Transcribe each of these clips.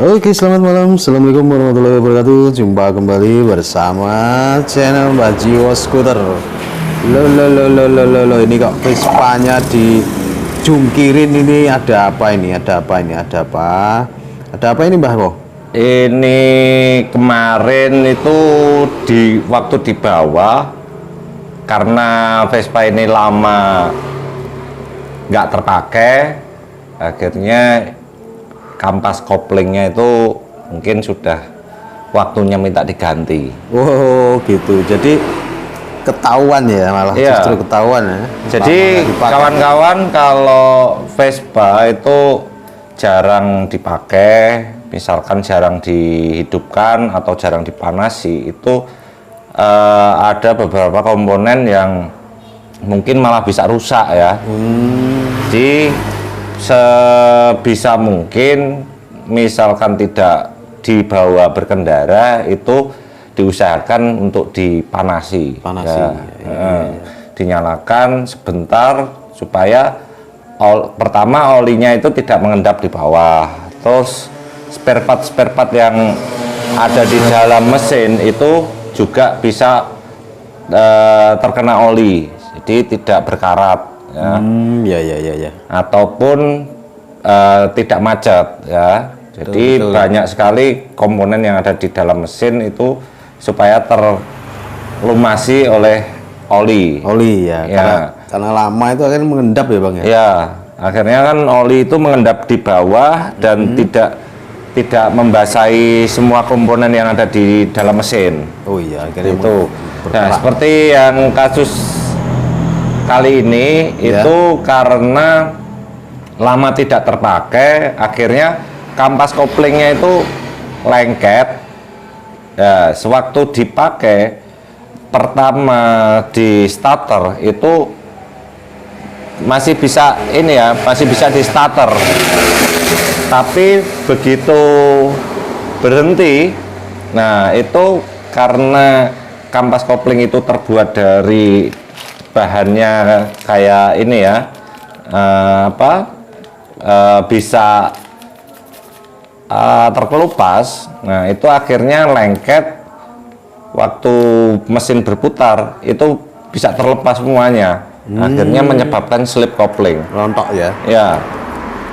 Oke, selamat malam. Assalamualaikum warahmatullahi wabarakatuh. Jumpa kembali bersama channel Mbak Jiwo Skuter. Ini kok Vespanya dijungkirin ini, ada apa ini? Ada apa ini? Ada apa? Ada apa ini, Mbah Bo? Ini kemarin itu waktu di bawah, karena Vespa ini lama nggak terpakai, akhirnya kampas koplingnya itu mungkin sudah waktunya minta diganti. Oh gitu, jadi ketahuan ya, malah Iya. justru ketahuan ya. Jadi kawan-kawan, kalau Vespa itu jarang dipakai, misalkan jarang dihidupkan atau jarang dipanasi, itu ada beberapa komponen yang mungkin malah bisa rusak ya. Jadi sebisa mungkin, misalkan tidak dibawa berkendara, itu diusahakan untuk dipanasi. Dinyalakan sebentar supaya pertama olinya itu tidak mengendap di bawah, terus spare part yang ada di dalam mesin itu juga bisa terkena oli, jadi tidak berkarat ya. Ataupun tidak macet ya. Jadi betul. Banyak sekali komponen yang ada di dalam mesin itu supaya terlumasi oleh oli ya. Karena lama itu akan mengendap ya Bang ya. Ya, akhirnya kan oli itu mengendap di bawah dan tidak membasahi semua komponen yang ada di dalam mesin. Oh iya, akhirnya itu. Nah, seperti yang kasus kali ini itu karena lama tidak terpakai, akhirnya kampas koplingnya itu lengket. Ya, sewaktu dipakai pertama di starter itu masih bisa masih bisa di starter. Tapi begitu berhenti, nah itu karena kampas kopling itu terbuat dari bahannya kayak ini ya, bisa terkelupas. Nah itu akhirnya lengket, waktu mesin berputar itu bisa terlepas semuanya, akhirnya menyebabkan slip kopling, rontok ya. Ya,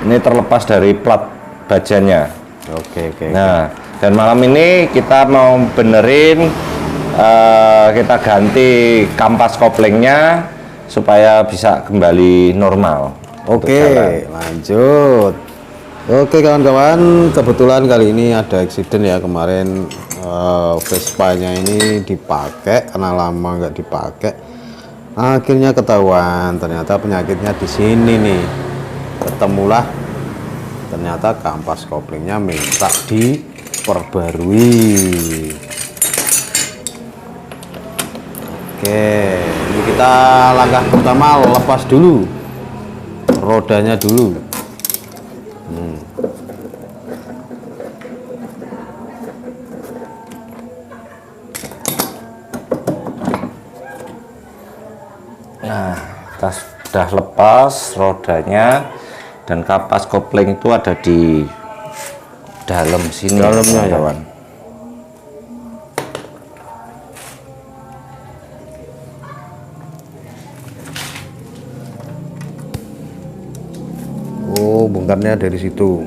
ini terlepas dari plat bajanya. Oke. Nah, dan malam ini kita mau benerin, kita ganti kampas koplingnya supaya bisa kembali normal. Oke, lanjut. Oke kawan-kawan, kebetulan kali ini ada eksiden ya. Kemarin Vespanya ini dipakai, karena lama nggak dipakai, akhirnya ketahuan ternyata penyakitnya di sini nih. Ketemulah ternyata kampas koplingnya minta diperbarui. Oke, ini kita langkah pertama lepas dulu rodanya dulu. Nah, kita sudah lepas rodanya dan kampas kopling itu ada di dalam sini. Dalamnya ya, kawan. Oh, bongkarnya dari situ.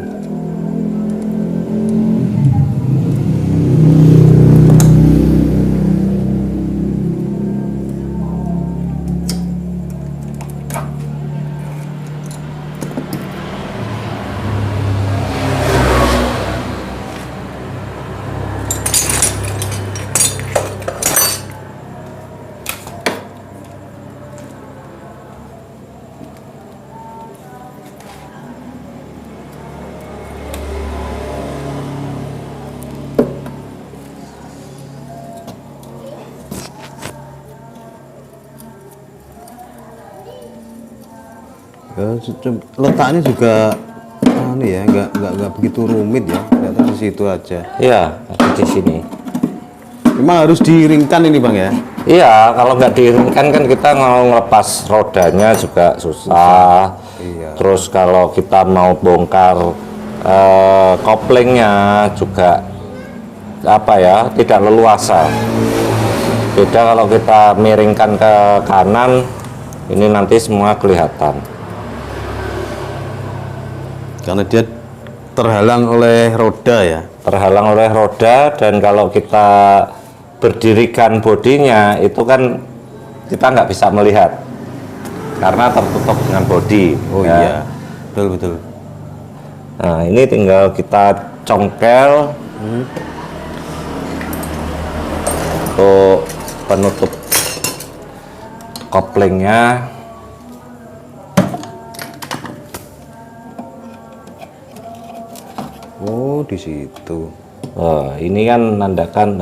Letaknya juga nggak begitu rumit ya, ternyata di situ aja. Iya, ada di sini. Memang harus diiringkan ini Bang ya. Iya, kalau nggak diiringkan kan kita mau ngelepas rodanya juga susah. Iya. Terus kalau kita mau bongkar koplingnya juga apa ya, tidak leluasa. Beda kalau kita miringkan ke kanan, ini nanti semua kelihatan karena dia terhalang oleh roda ya. terhalang oleh roda. Dan kalau kita berdirikan bodinya itu kan kita nggak bisa melihat karena tertutup dengan bodi. Oh ya. iya, betul betul. Nah, ini tinggal kita congkel untuk penutup koplingnya. Oh, di situ. Ini kan menandakan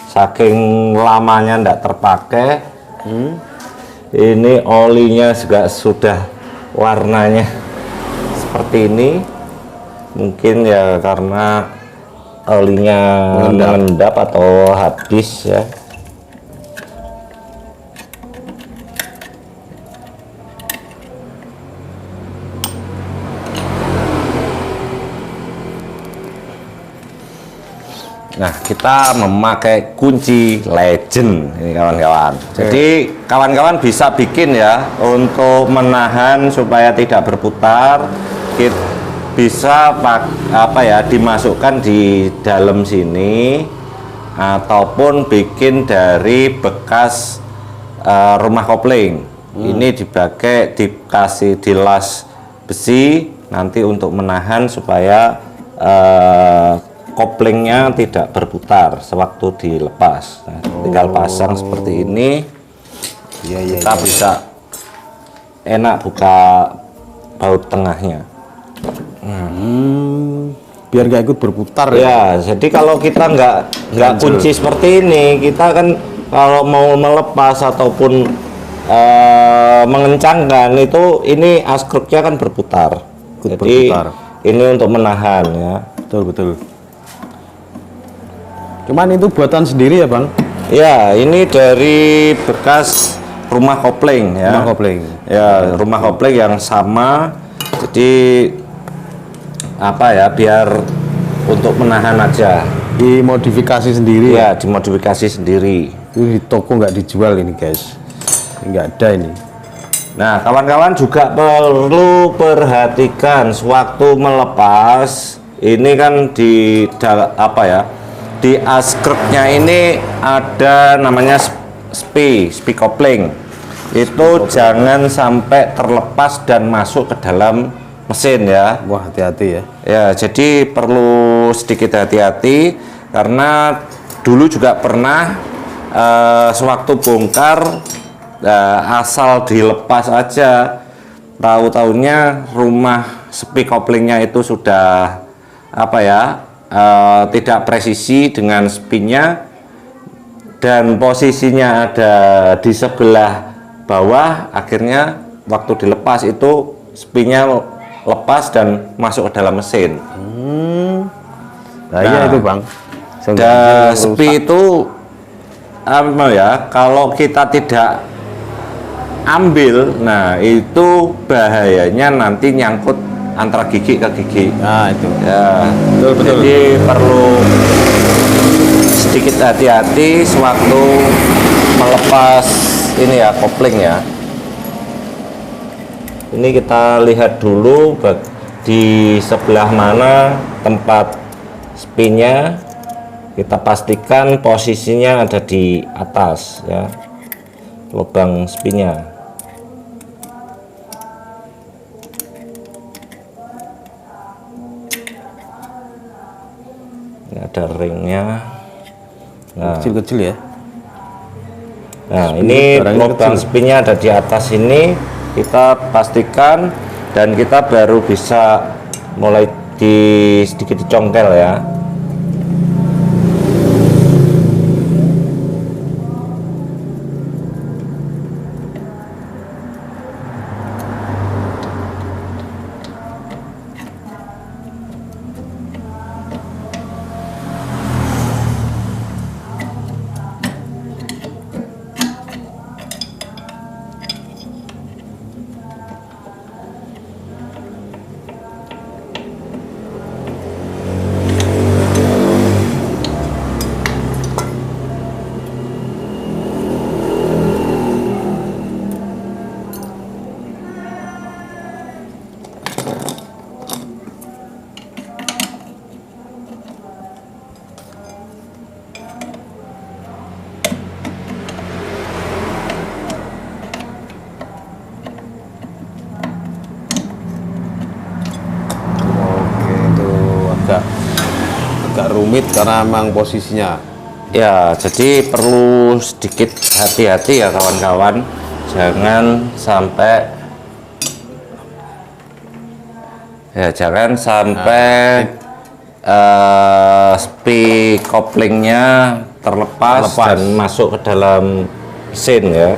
saking lamanya tidak terpakai. Ini olinya juga sudah warnanya seperti ini. Mungkin ya karena olinya mengendap atau habis ya. Nah, kita memakai kunci legend ini kawan-kawan. Jadi kawan-kawan bisa bikin ya untuk menahan supaya tidak berputar. Kita bisa apa ya, dimasukkan di dalam sini ataupun bikin dari bekas rumah kopling. Ini dipakai, dikasih dilas besi nanti untuk menahan supaya koplingnya tidak berputar sewaktu dilepas. Nah, tinggal pasang seperti ini. Kita bisa enak buka baut tengahnya. Biar nggak ikut berputar ya. Jadi kalau kita nggak kunci seperti ini, kita kan kalau mau melepas ataupun mengencangkan itu, ini askruknya kan berputar. Jadi ini untuk menahan ya. Betul betul. Cuman itu buatan sendiri ya Bang? Ya, ini dari bekas rumah kopling ya. Rumah kopling. Ya, rumah kopling yang sama. Jadi apa ya, biar untuk menahan aja. Dimodifikasi sendiri ya? Dimodifikasi sendiri. Itu di toko nggak dijual ini guys. Nggak ada ini. Nah, kawan-kawan juga perlu perhatikan sewaktu melepas. Ini kan di apa ya? Di askruknya ini ada namanya spi kopling. Itu jangan sampai terlepas dan masuk ke dalam mesin ya. Wah, hati-hati ya. Ya, jadi perlu sedikit hati-hati karena dulu juga pernah sewaktu bongkar asal dilepas aja, tahu-taunya rumah spi koplingnya itu sudah apa ya, tidak presisi dengan spinnya, dan posisinya ada di sebelah bawah. Akhirnya waktu dilepas itu spinnya lepas dan masuk ke dalam mesin. Nah, iya itu Bang. Spi itu apa ya, kalau kita tidak ambil, nah itu bahayanya nanti nyangkut antara gigi ke gigi. Nah itu ya, betul. Jadi perlu sedikit hati-hati sewaktu melepas ini ya, kopling ya. Ini kita lihat dulu di sebelah mana tempat spinnya. Kita pastikan posisinya ada di atas ya, lubang spinnya. Ini ada ringnya. Nah, kecil-kecil ya. Nah, ini lubang spinnya ada di atas ini. Kita pastikan dan kita baru bisa mulai sedikit dicongkel ya. karena memang posisinya. Ya, jadi perlu sedikit hati-hati ya kawan-kawan, jangan sampai spring koplingnya terlepas dan masuk ke dalam mesin ya.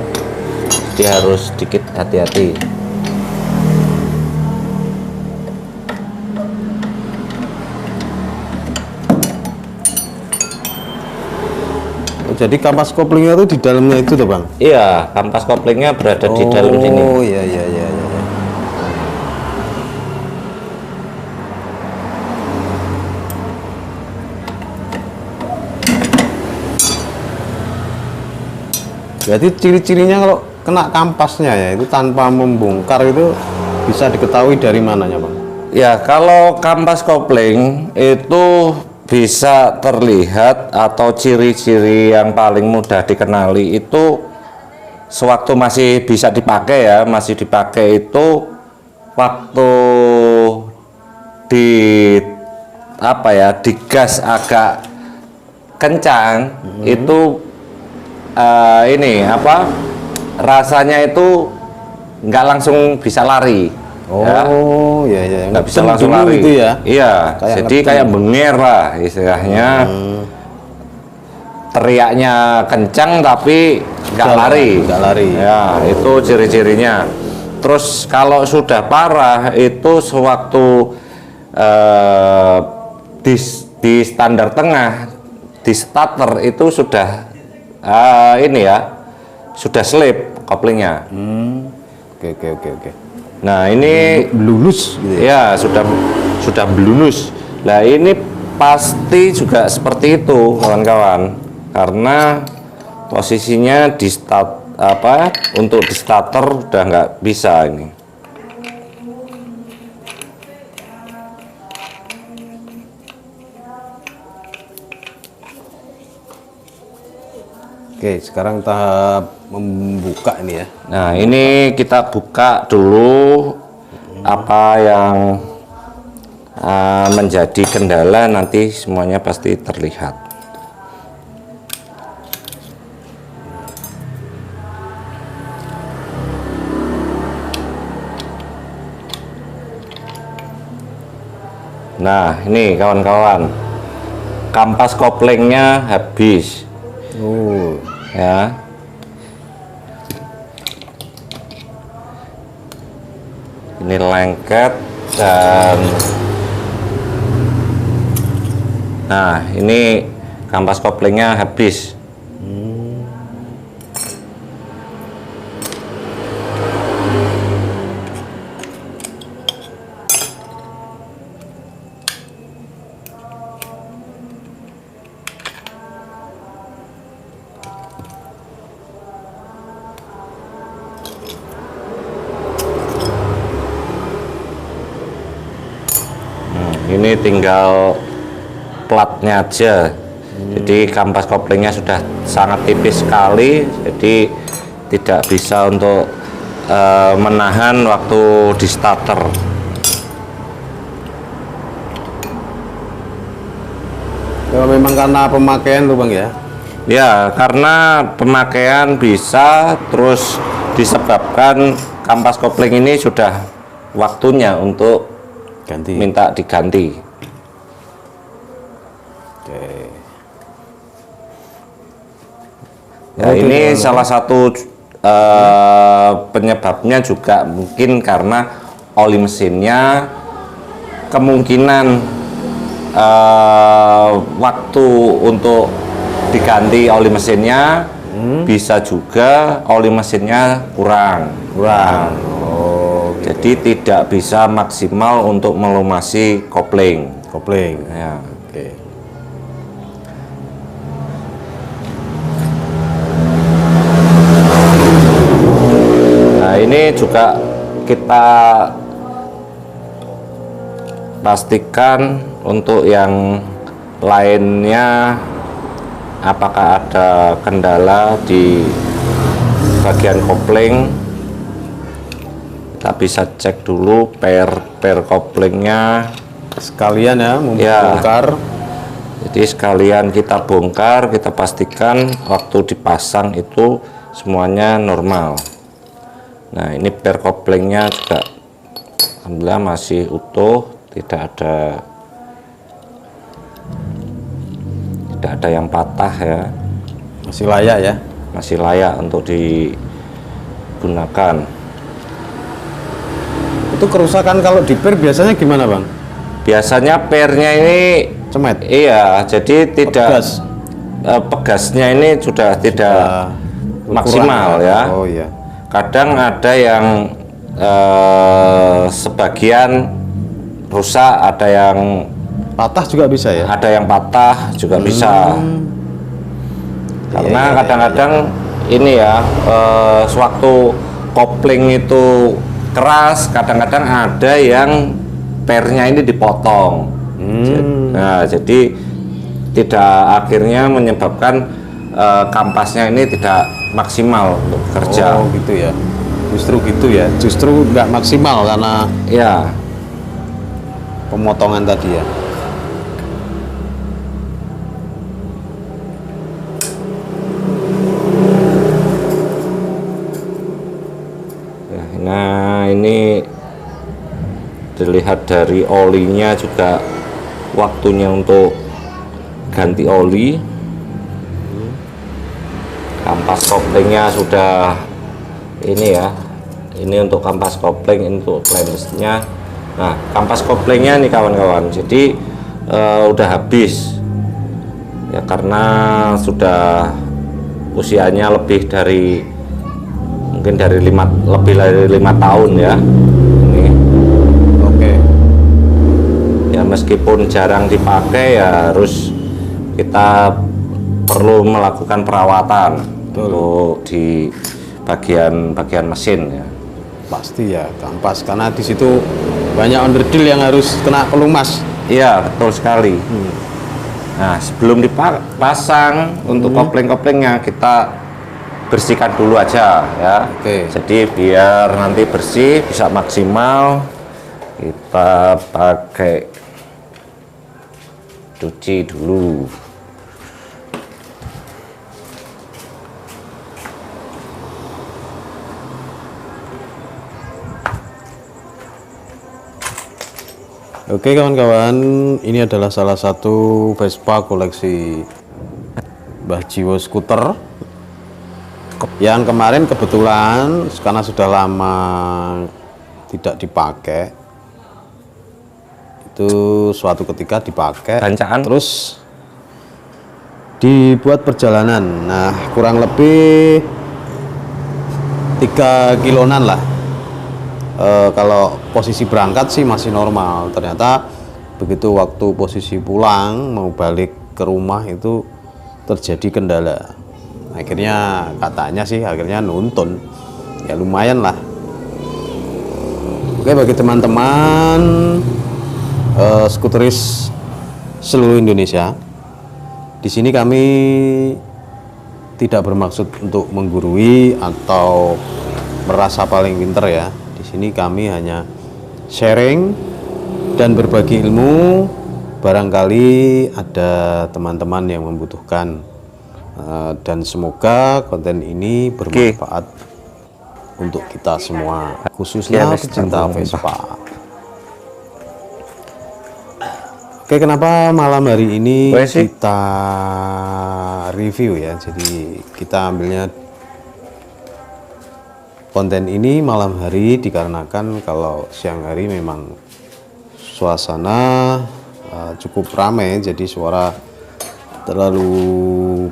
Jadi harus sedikit hati-hati. Jadi kampas koplingnya itu di dalamnya itu tuh Bang? Iya, kampas koplingnya berada di dalam sini. Oh iya iya iya iya. Berarti ciri-cirinya kalau kena kampasnya ya itu tanpa membongkar itu bisa diketahui dari mananya Bang? Ya, kalau kampas kopling itu bisa terlihat atau ciri-ciri yang paling mudah dikenali itu sewaktu masih bisa dipakai ya, masih dipakai itu waktu di digas agak kencang itu rasanya itu nggak langsung bisa lari. Oh ya ya, nggak bisa langsung lari itu ya. Iya, jadi kayak benger lah istilahnya. Teriaknya kencang tapi nggak lari. Ya, itu ciri-cirinya. Terus kalau sudah parah itu sewaktu di standar tengah, di starter itu sudah sudah slip koplingnya. Oke. Nah ini blunus gitu ya, sudah blunus. Nah ini pasti juga seperti itu kawan-kawan, karena posisinya di untuk di starter udah nggak bisa ini. Oke, sekarang tahap membuka ini ya. Nah ini kita buka dulu apa yang menjadi kendala, nanti semuanya pasti terlihat. Nah ini kawan-kawan, kampas koplingnya habis. Ya, ini lengket dan nah ini kampas koplingnya habis. Ini tinggal platnya aja. Jadi kampas koplingnya sudah sangat tipis sekali, jadi tidak bisa untuk menahan waktu di starter. Ya, memang karena pemakaian tuh Bang ya. Ya, karena pemakaian bisa, terus disebabkan kampas kopling ini sudah waktunya untuk minta diganti. Oke. Ya, ini salah satu penyebabnya juga mungkin karena oli mesinnya kemungkinan waktu untuk diganti oli mesinnya bisa juga oli mesinnya kurang. Jadi tidak bisa maksimal untuk melumasi kopling. Ya. Oke. Nah ini juga kita pastikan untuk yang lainnya, apakah ada kendala di bagian kopling. Kita bisa cek dulu per koplingnya sekalian ya, membongkar. Jadi sekalian kita bongkar, kita pastikan waktu dipasang itu semuanya normal. Nah, ini per koplingnya juga alhamdulillah masih utuh, tidak ada yang patah ya. Masih layak ya. Masih layak untuk digunakan. Itu kerusakan kalau di per biasanya gimana, Bang? Biasanya pernya ini Cemet. iya, jadi tidak Pegas. pegasnya ini sudah tidak maksimal kurang, ya. Oh iya. Kadang ada yang sebagian rusak, ada yang Patah juga bisa ya. ada yang patah juga bisa. Karena Iya, kadang-kadang ini ya, sewaktu kopling itu keras, kadang-kadang ada yang pernya ini dipotong. Nah, jadi tidak akhirnya menyebabkan kampasnya ini tidak maksimal untuk kerja. Oh gitu ya. Justru gitu ya. Justru nggak maksimal karena Ya, pemotongan tadi ya. nah ini dilihat dari olinya juga waktunya untuk ganti oli. Kampas koplingnya sudah ini ya, ini untuk kampas kopling, ini untuk flange-nya. Nah, kampas koplingnya nih kawan-kawan, jadi udah habis ya karena sudah usianya lebih dari mungkin dari lebih dari 5 tahun ya. Ini Oke. ya meskipun jarang dipakai ya harus kita perlu melakukan perawatan. Betul. Untuk di bagian mesin ya. Pasti ya kampas karena di situ banyak onderdil yang harus kena pelumas. Iya, betul sekali. Nah, sebelum dipasang untuk kopling-koplingnya kita bersihkan dulu aja ya. Oke. Jadi biar nanti bersih bisa maksimal, kita pakai cuci dulu. Oke kawan-kawan, ini adalah salah satu Vespa koleksi Mbah Jiwo Skuter yang kemarin kebetulan karena sudah lama tidak dipakai, itu suatu ketika dipakai Bancaan. terus dibuat perjalanan. Nah kurang lebih 3 kilonan lah. Kalau posisi berangkat sih masih normal, ternyata begitu waktu posisi pulang mau balik ke rumah itu terjadi kendala. Akhirnya katanya sih akhirnya nuntun, ya lumayan lah. Oke, bagi teman-teman skuteris seluruh Indonesia, di sini kami tidak bermaksud untuk menggurui atau merasa paling pinter ya. Di sini kami hanya sharing dan berbagi ilmu. Barangkali ada teman-teman yang membutuhkan, dan semoga konten ini bermanfaat untuk kita semua, khususnya pecinta Vespa. Oke, kenapa malam hari ini kita review ya? Jadi kita ambilnya konten ini malam hari dikarenakan kalau siang hari memang suasana cukup ramai, jadi suara terlalu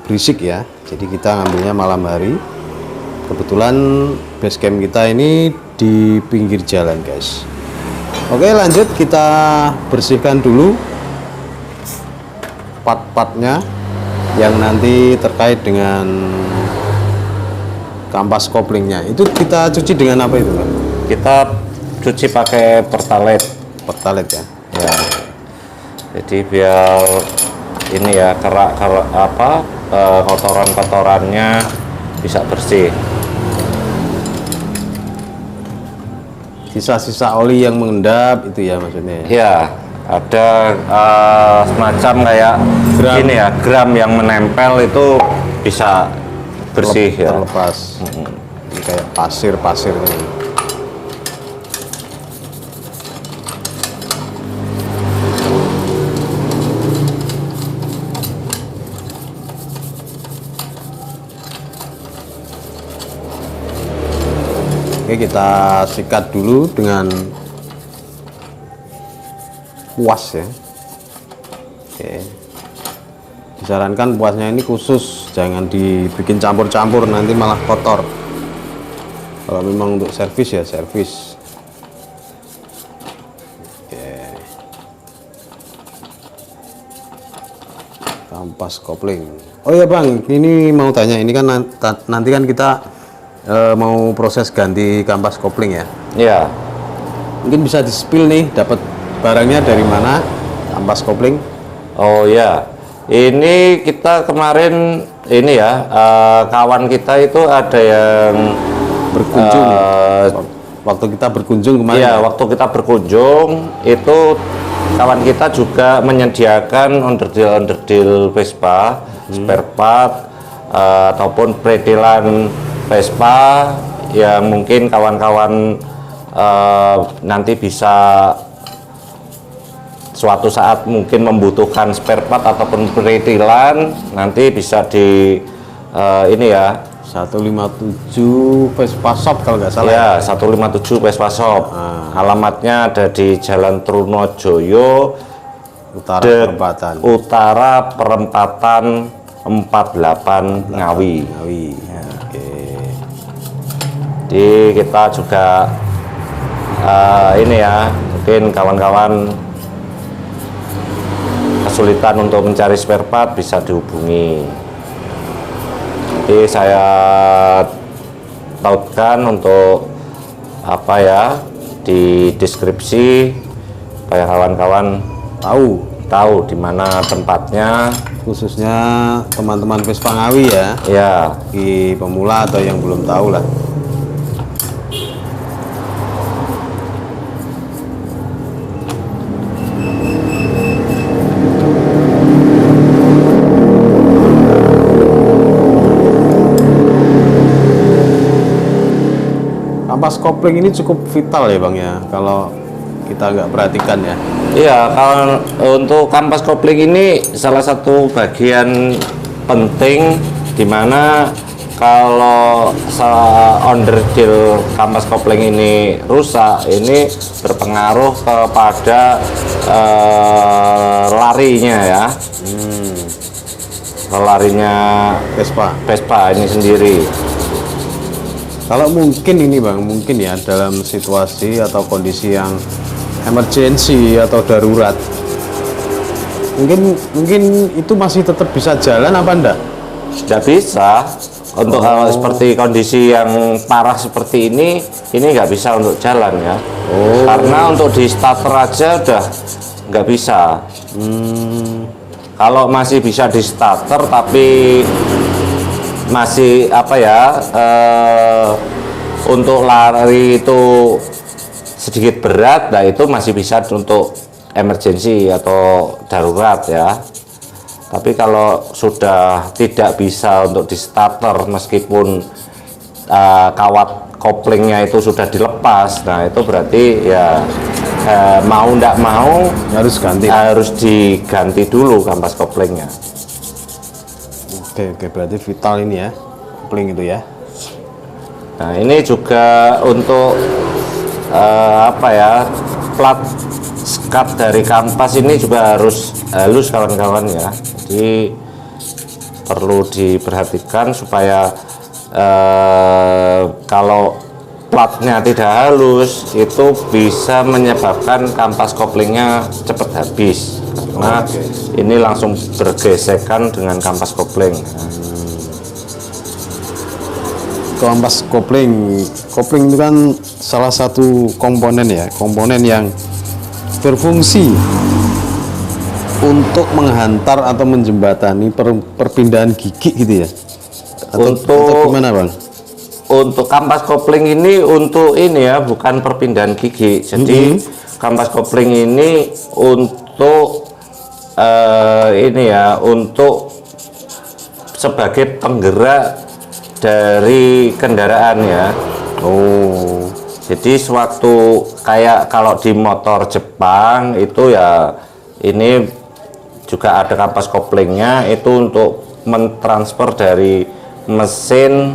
berisik ya. Jadi kita ngambilnya malam hari. Kebetulan base camp kita ini di pinggir jalan guys. Oke, lanjut kita bersihkan dulu part-partnya yang nanti terkait dengan kampas koplingnya. Itu kita cuci dengan apa itu, Bang? Kita cuci pakai Pertalite. Pertalite ya. Ya. Jadi biar ini ya kotoran-kotorannya bisa bersih. Sisa-sisa oli yang mengendap itu ya maksudnya. Ya, ada semacam kayak Gram. gini ya, gram yang menempel itu bisa bersih ya. Terlepas. Ini kayak pasir-pasir ini. Oke, kita sikat dulu dengan puas ya. Oke. Disarankan puasnya ini khusus, jangan dibikin campur-campur, nanti malah kotor. Kalau memang untuk servis ya servis. Oke. Kampas kopling. Oh ya Bang, ini mau tanya, ini kan nanti kan kita mau proses ganti kampas kopling ya. Iya. Mungkin bisa di-spill nih, dapat barangnya dari mana, kampas kopling. Oh ya, ini kita kemarin ini ya, kawan kita itu ada yang Berkunjung waktu kita berkunjung kemarin. iya, waktu kita berkunjung itu kawan kita juga menyediakan onderdil Vespa, spare part ataupun predilan Vespa yang mungkin kawan-kawan nanti bisa suatu saat mungkin membutuhkan spare part ataupun predilan, nanti bisa di ini ya, 157 Vespa Shop kalau nggak salah. ya 157 Vespa Shop. Alamatnya ada di Jalan Trunojoyo, Utara Perempatan. Utara Perempatan 48 Ngawi. Ngawi. Oke. Jadi kita juga ini ya, mungkin kawan-kawan kesulitan untuk mencari spare part bisa dihubungi. Jadi saya tautkan untuk apa ya di deskripsi supaya kawan-kawan tahu di mana tempatnya, Khususnya teman-teman Vespa Ngawi ya, ya. di pemula atau yang belum tahu lah. Kampas kopling ini cukup vital ya Bang ya, kalau kita nggak perhatikan ya. Iya, kalau untuk kampas kopling ini salah satu bagian penting di mana kalau onderdil kampas kopling ini rusak, ini berpengaruh kepada larinya ya. Larinya Vespa ini sendiri. Kalau mungkin ini Bang, mungkin ya dalam situasi atau kondisi yang emergency atau darurat, mungkin itu masih tetap bisa jalan apa enggak? Tidak bisa. Untuk hal seperti kondisi yang parah seperti ini nggak bisa untuk jalan ya. Karena untuk di starter aja udah nggak bisa. Kalau masih bisa di starter tapi masih apa ya, untuk lari itu sedikit berat, nah itu masih bisa untuk emergency atau darurat ya. Tapi kalau sudah tidak bisa untuk di starter meskipun kawat koplingnya itu sudah dilepas, nah itu berarti ya mau ndak mau harus diganti dulu kampas koplingnya. Oke, berarti vital ini ya, kopling itu ya. Nah ini juga untuk apa ya, plat skat dari kampas ini juga harus halus kawan-kawan ya. Jadi perlu diperhatikan supaya kalau platnya tidak halus itu bisa menyebabkan kampas koplingnya cepat habis karena ini langsung bergesekan dengan kampas kopling. Kampas kopling itu kan salah satu komponen ya, komponen yang berfungsi untuk menghantar atau menjembatani perpindahan gigi gitu ya, atau gimana Bang? Untuk kampas kopling ini untuk ini ya, bukan perpindahan gigi. Jadi kampas kopling ini untuk ini ya, untuk sebagai penggerak dari kendaraan ya. Oh, Jadi sewaktu kayak kalau di motor Jepang itu ya, ini juga ada kampas koplingnya, itu untuk mentransfer dari mesin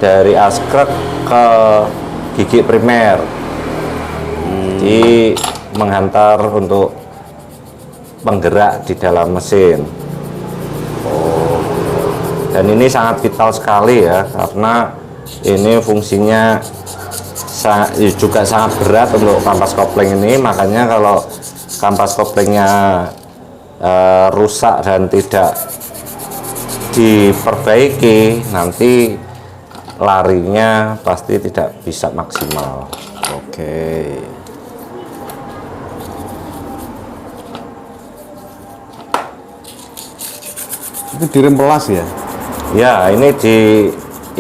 dari askrek ke gigi primer. Jadi menghantar untuk penggerak di dalam mesin. Dan ini sangat vital sekali ya, karena ini fungsinya juga sangat berat untuk kampas kopling ini. Makanya kalau kampas koplingnya rusak dan tidak diperbaiki, nanti larinya pasti tidak bisa maksimal. oke. Itu direm pelas ya? Ya, ini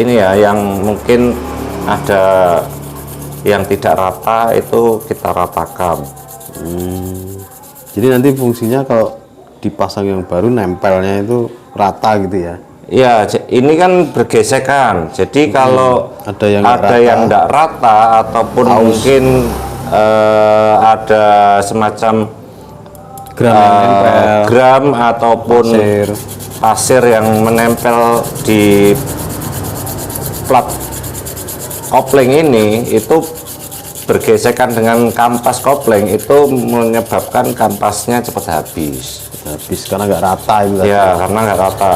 ya yang mungkin ada yang tidak rata, itu kita ratakan. Jadi nanti fungsinya kalau dipasang yang baru nempelnya itu rata gitu ya? Ya, ini kan bergesekan. Jadi kalau Ada yang nggak rata ataupun mungkin ada semacam gram yang nempel, gram ataupun pasir yang menempel di plat kopling ini, itu bergesekan dengan kampas kopling, itu menyebabkan kampasnya cepat habis. karena nggak rata itu tadi. Ya, karena nggak rata.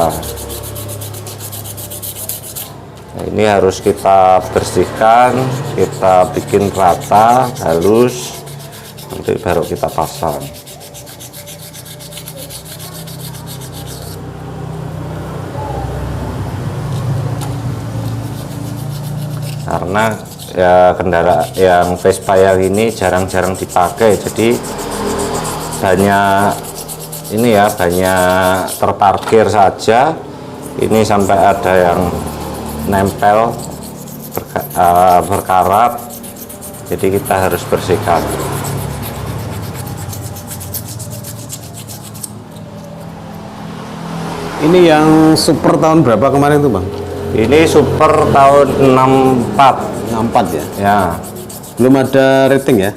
Nah, ini harus kita bersihkan, kita bikin rata, halus, nanti baru kita pasang. Karena ya kendaraan yang Vespa yang ini jarang-jarang dipakai, jadi banyak ini ya, banyak terparkir saja. Ini sampai ada yang nempel berkarat, jadi kita harus bersihkan. Ini yang super tahun berapa kemarin tuh Bang? Ini super tahun 64 64 ya? ya. Belum ada rating ya?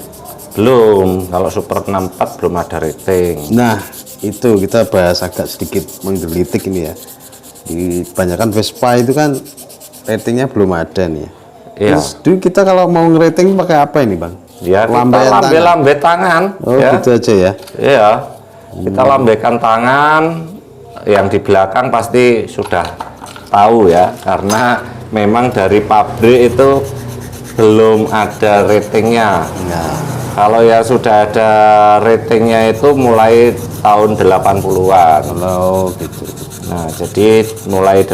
Belum, kalau super 64 belum ada rating. Nah, itu kita bahas agak sedikit menggelitik ini ya. Di kebanyakan Vespa itu kan ratingnya belum ada nih. Iya. Terus dulu kita kalau mau ngerating pakai apa ini Bang? Ya, kita Lambaian lambe tangan. Oh Ya. gitu aja ya? Iya, kita lambaikan tangan, yang di belakang pasti sudah tahu ya, karena memang dari pabrik itu belum ada ratingnya. Nah, Kalau ya sudah ada ratingnya itu mulai tahun 80-an. kalau gitu. Nah, jadi mulai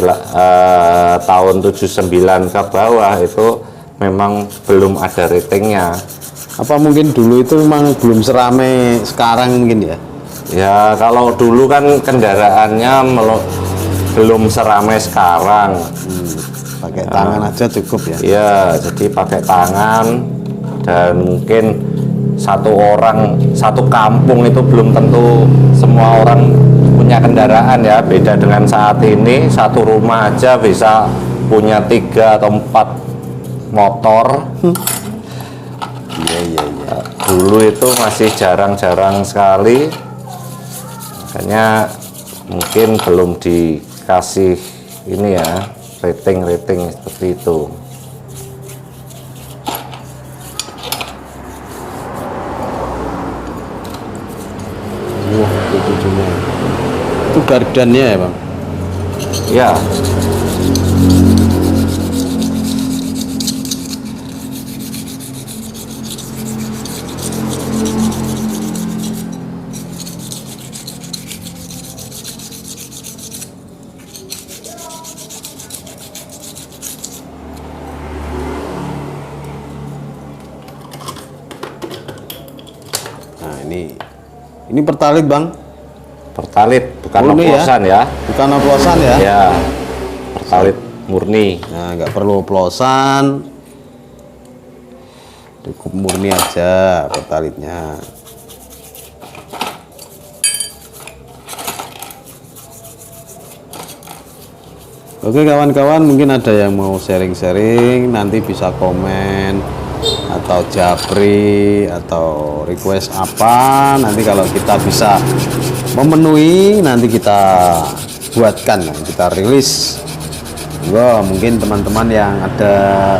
tahun 79 ke bawah itu memang belum ada ratingnya. Apa mungkin dulu itu memang belum seramai sekarang mungkin ya? Ya, kalau dulu kan kendaraannya belum seramai sekarang. Pakai tangan aja cukup ya? Ya, jadi pakai tangan, dan mungkin satu kampung itu belum tentu semua orang punya kendaraan ya. Beda dengan saat ini, satu rumah aja bisa punya 3 atau 4 motor. Iya. Dulu itu masih jarang-jarang sekali, makanya mungkin belum dikasih ini ya, rating seperti itu. Wah, itu tujuannya. Itu gardannya ya Bang? Ya, Nah ini pertalit Bang? pertalit, bukan Murni oplosan ya. Bukan oplosan ya? Ya, pertalit murni. Nah nggak perlu oplosan. cukup murni aja pertalitnya. Oke kawan-kawan, mungkin ada yang mau sharing-sharing, nanti bisa komen atau japri atau request apa, nanti kalau kita bisa memenuhi nanti kita buatkan, kita rilis. Mungkin teman-teman yang ada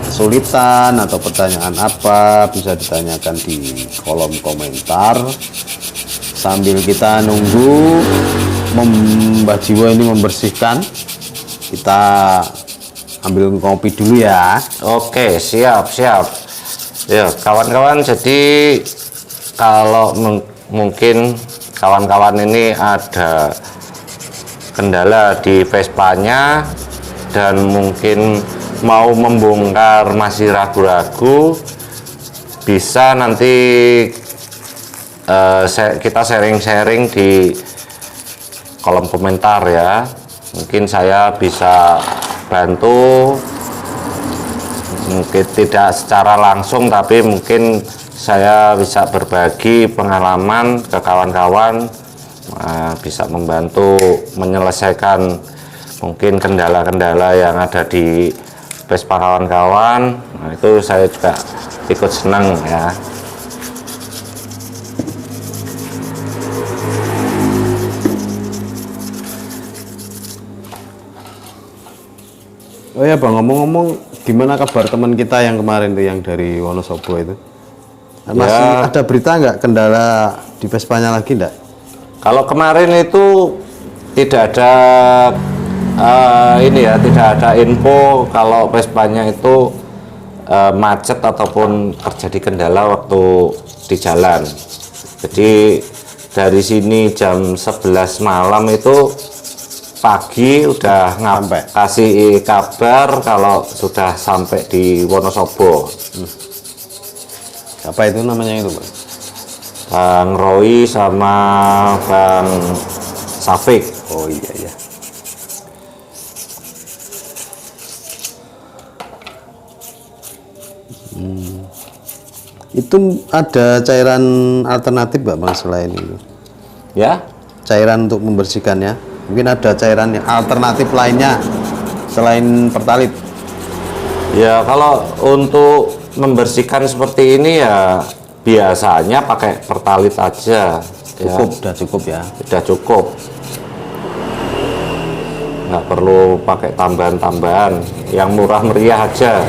kesulitan atau pertanyaan apa bisa ditanyakan di kolom komentar sambil kita nunggu Mbak Jiwo ini membersihkan. Kita ambil ngopi dulu ya. Oke, siap. Ya, kawan-kawan, jadi kalau mungkin kawan-kawan ini ada kendala di Vespanya dan mungkin mau membongkar masih ragu-ragu, bisa nanti kita sharing-sharing di kolom komentar ya. Mungkin saya bisa bantu, mungkin tidak secara langsung, tapi mungkin saya bisa berbagi pengalaman ke kawan-kawan, bisa membantu menyelesaikan mungkin kendala-kendala yang ada di Vespa kawan-kawan. Nah, itu saya juga ikut senang ya. Oh ya Bang, ngomong-ngomong, gimana kabar teman kita yang kemarin tuh yang dari Wonosobo itu? Masih Ya, ada berita nggak kendala di Vespanya lagi nggak? kalau kemarin itu tidak ada tidak ada info kalau Vespanya itu macet ataupun terjadi kendala waktu di jalan. Jadi dari sini jam 11 malam itu pagi udah kasih kabar kalau sudah sampai di Wonosobo. Apa itu namanya itu Bang? Bang Roy sama Bang Safik. Oh iya. Itu ada cairan alternatif nggak Bang selain itu? Ya, Cairan untuk membersihkannya? Mungkin ada cairan alternatif lainnya selain pertalit? ya kalau untuk membersihkan seperti ini ya biasanya pakai pertalit aja. Cukup, Ya, udah sudah cukup. Nggak perlu pakai tambahan-tambahan, yang murah meriah aja.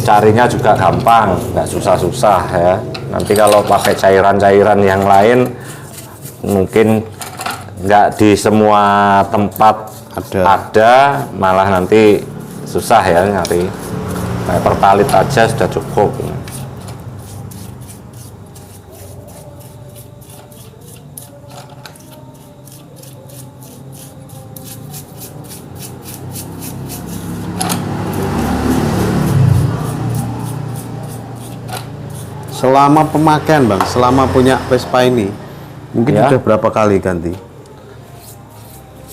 Carinya juga gampang, nggak susah-susah ya. Nanti kalau pakai cairan-cairan yang lain mungkin nggak di semua tempat ada, malah nanti susah ya nyari. Kayak pertalit aja sudah cukup. Selama pemakaian Bang, selama punya Vespa ini, mungkin Ya. sudah berapa kali ganti?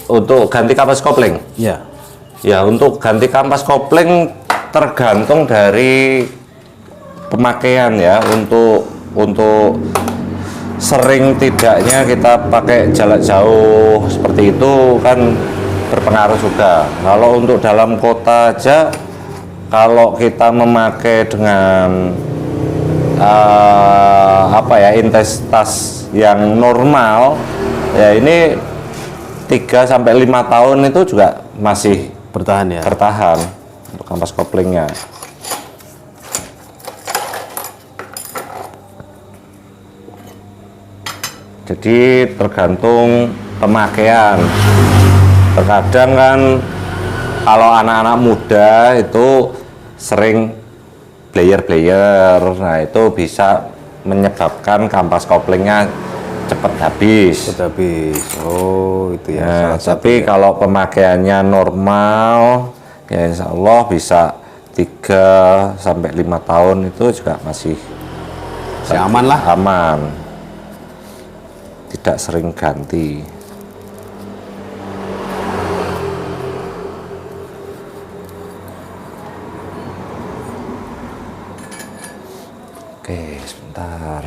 Untuk ganti kampas kopling, Ya. ya untuk ganti kampas kopling tergantung dari pemakaian ya. Untuk sering tidaknya kita pakai jarak jauh seperti itu kan berpengaruh juga. Kalau untuk dalam kota aja, kalau kita memakai dengan intensitas yang normal ya, ini 3 sampai 5 tahun itu juga masih Bertahan ya. bertahan untuk kampas koplingnya. Jadi tergantung pemakaian. Terkadang kan kalau anak-anak muda itu sering blayer, nah itu bisa menyebabkan kampas koplingnya cepat habis. Sudah habis. Oh, itu ya. Nah, salah satu tapi kalau pemakaiannya normal, ya insya Allah bisa 3 sampai 5 tahun itu juga masih aman lah. aman. Tidak sering ganti. Oke, sebentar.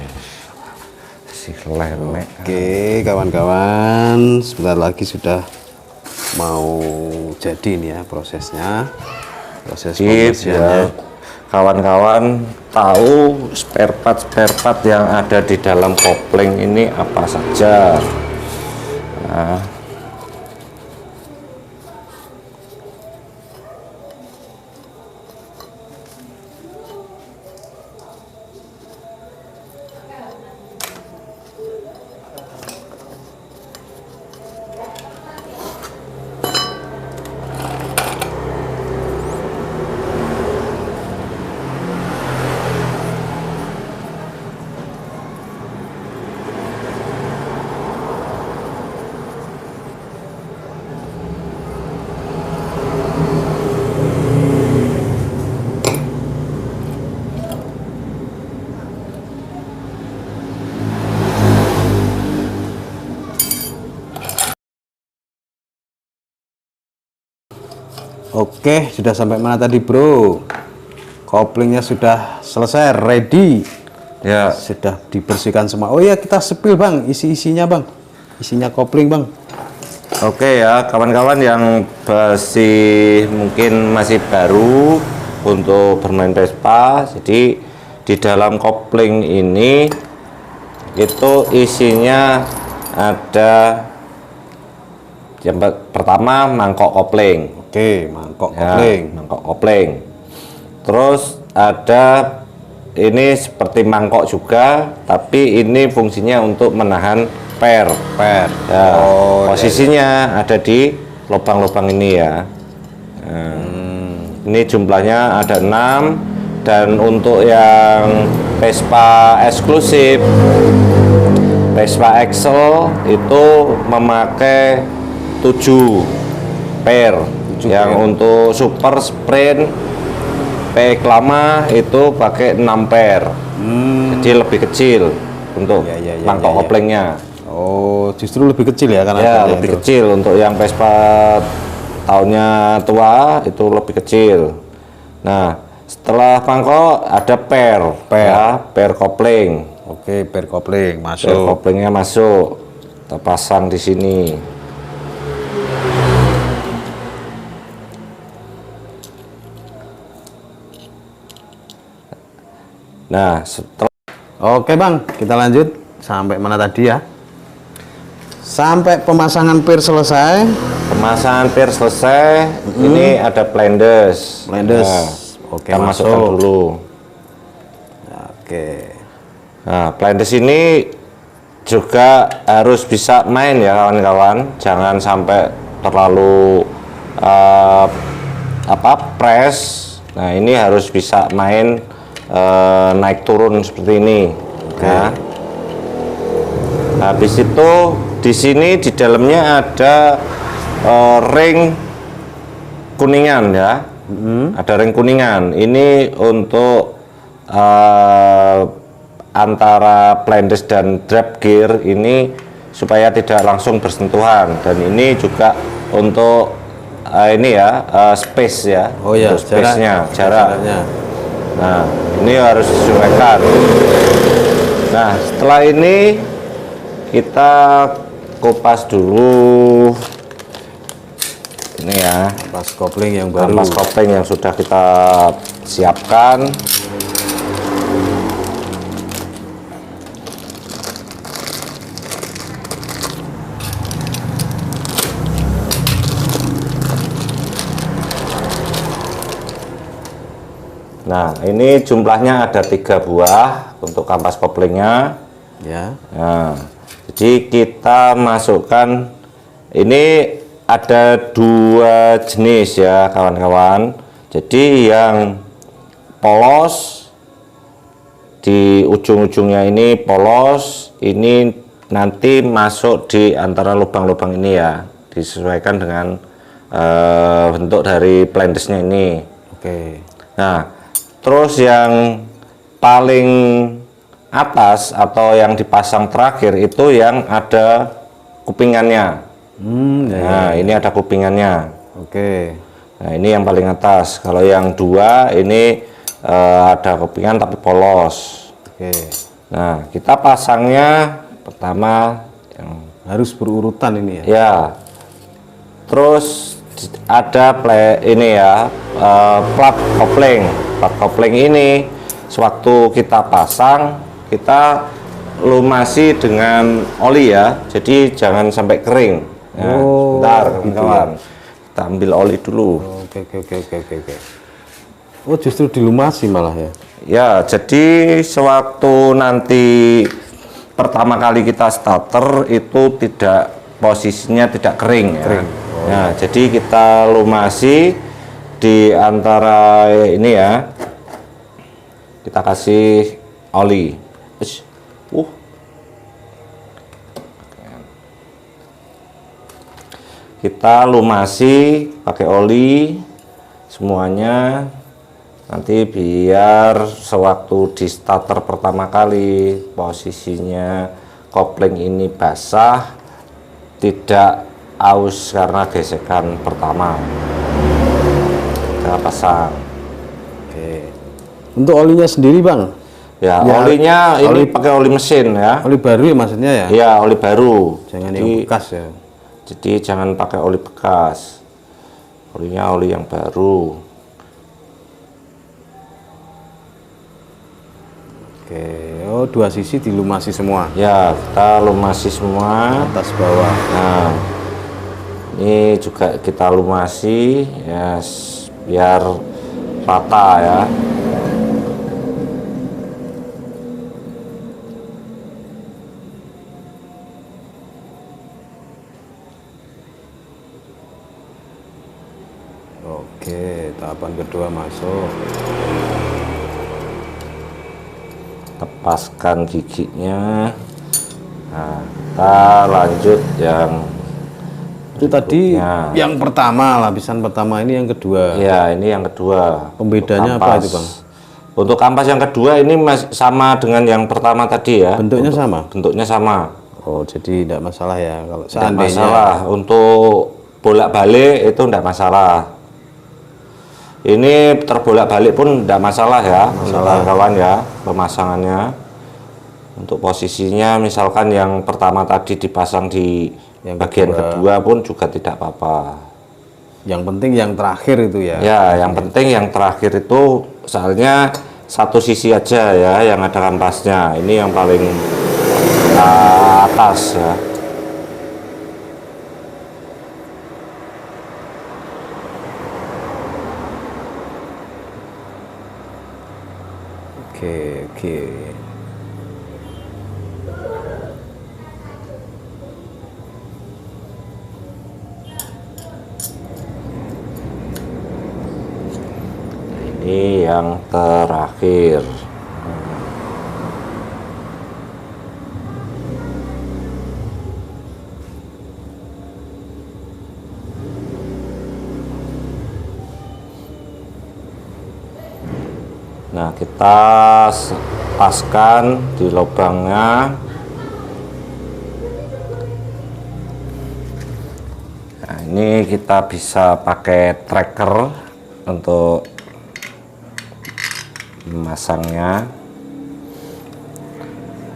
Si lemek. Oke, kawan-kawan, sebentar lagi sudah mau jadi ini ya prosesnya. Proses pembersihannya. Kawan-kawan tahu spare part yang ada di dalam kopling ini apa saja. Nah, Oke, sudah sampai mana tadi, bro? Koplingnya sudah selesai, ready. ya, Sudah dibersihkan semua. Oh ya, kita sepil, Bang, isi-isinya, Bang. Isinya kopling, Bang. oke ya kawan-kawan yang mungkin masih baru untuk bermain Vespa. Jadi di dalam kopling ini itu isinya ada yang pertama mangkok kopling. Oke, mangkok Ya, kopling. mangkok kopling. Terus ada ini seperti mangkok juga, tapi ini fungsinya untuk menahan per. Ya, posisinya ada di lubang-lubang ini ya. Nah, ini jumlahnya ada 6, dan untuk yang Vespa eksklusif, Vespa Excel itu memakai 7 per. Yang untuk super sprint PX lama itu pakai 6 per. Jadi lebih kecil untuk mangkok koplingnya. Oh, justru lebih kecil ya karena Ya, lebih kecil. Untuk yang Vespa tahunnya tua itu lebih kecil. Nah, setelah mangkok ada per. Ya, per kopling. Oke, per kopling Per masuk. koplingnya masuk. Kita pasang di sini. Nah, setelah Oke, Bang, kita lanjut sampai mana tadi ya? Sampai pemasangan per selesai. pemasangan per selesai, ini ada blendes. Blendes. Nah, Oke, kita masukkan masuk. dulu. Oke. Nah, blendes ini juga harus bisa main ya kawan-kawan. Jangan sampai terlalu press. Nah, ini harus bisa main naik turun seperti ini. Nah, habis itu di sini di dalamnya ada ring kuningan ya. Ada ring kuningan. Ini untuk antara blendes dan drop gear ini supaya tidak langsung bersentuhan, dan ini juga untuk ini ya space ya. Oh ya, untuk space-nya, jarak. jaraknya. Nah, ini harus disesuaikan. Nah, setelah ini kita kupas dulu ini ya, Pas kopling yang baru. ampas kopling yang sudah kita siapkan. Nah, ini jumlahnya ada 3 buah untuk kampas koplingnya. Ya. Nah, jadi kita masukkan, ini ada 2 jenis ya kawan-kawan. Jadi yang polos di ujung-ujungnya ini polos, ini nanti masuk di antara lubang-lubang ini ya, disesuaikan dengan bentuk dari blendesnya ini. Oke. Nah, terus yang paling atas atau yang dipasang terakhir itu yang ada kupingannya. Nah, ini ada kupingannya. Oke. Nah, ini yang paling atas. Kalau yang 2 ini ada kupingan tapi polos. Oke. Nah, kita pasangnya pertama yang Harus berurutan ini ya. ya. Terus ada ini ya, plat kopling. Plat kopling ini sewaktu kita pasang, kita lumasi dengan oli ya. Jadi jangan sampai kering. Nah, Oh, sebentar gitu kawan. Kita ambil oli dulu. Oke. Oh, justru dilumasi malah ya. Ya, jadi sewaktu nanti pertama kali kita starter itu tidak posisinya tidak kering ya. Kering. Ya, jadi kita lumasi di antara ini ya. Kita kasih oli. Kita lumasi pakai oli semuanya. Nanti biar sewaktu di starter pertama kali posisinya kopling ini basah, tidak aus karena gesekan pertama. Kita pasang. Oke. Untuk olinya sendiri bang? Ya, Ya, olinya ini pakai oli mesin ya. Oli baru ya maksudnya ya? Iya, oli baru. Jangan Jadi, yang bekas ya. Jadi jangan pakai oli bekas. Olinya oli yang baru. Oke, oh dua sisi dilumasi semua. Ya, kita lumasi semua. Atas bawah. Nah, ini juga kita lumasi ya, biar rata ya. Oke, tahapan kedua masuk. Lepaskan giginya. Nah, kita lanjut yang Itu tadi berikutnya. yang pertama, lapisan pertama, ini yang kedua. Ya, ini yang kedua. Pembedanya Untuk apa kampas. itu bang? Untuk kampas yang kedua ini sama dengan yang pertama tadi ya. Bentuknya sama? Bentuknya sama. Oh, jadi tidak masalah ya kalau Tidak seandainya. masalah. Untuk bolak-balik itu tidak masalah. Ini terbolak-balik pun tidak masalah ya, untuk kawan ya, pemasangannya. Untuk posisinya misalkan yang pertama tadi dipasang di Yang bagian kedua pun juga tidak apa-apa. Yang penting yang terakhir itu ya. Ya, yang penting yang terakhir itu soalnya satu sisi aja ya yang ada kampasnya. Ini yang paling atas ya. Oke. Ini yang terakhir. Nah, kita paskan di lubangnya. Nah, ini kita bisa pakai tracker untuk memasangnya.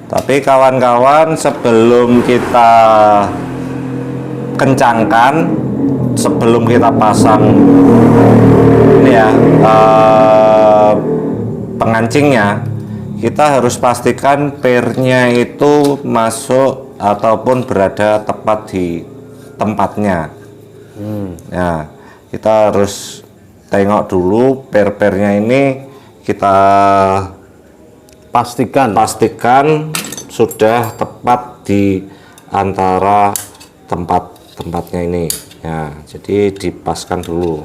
Tapi kawan-kawan, sebelum kita kencangkan, sebelum kita pasang ini ya pengancingnya, kita harus pastikan pernya itu masuk ataupun berada tepat di tempatnya. Nah, kita harus tengok dulu per-pernya ini, kita pastikan sudah tepat di antara tempatnya ini ya. Jadi dipaskan dulu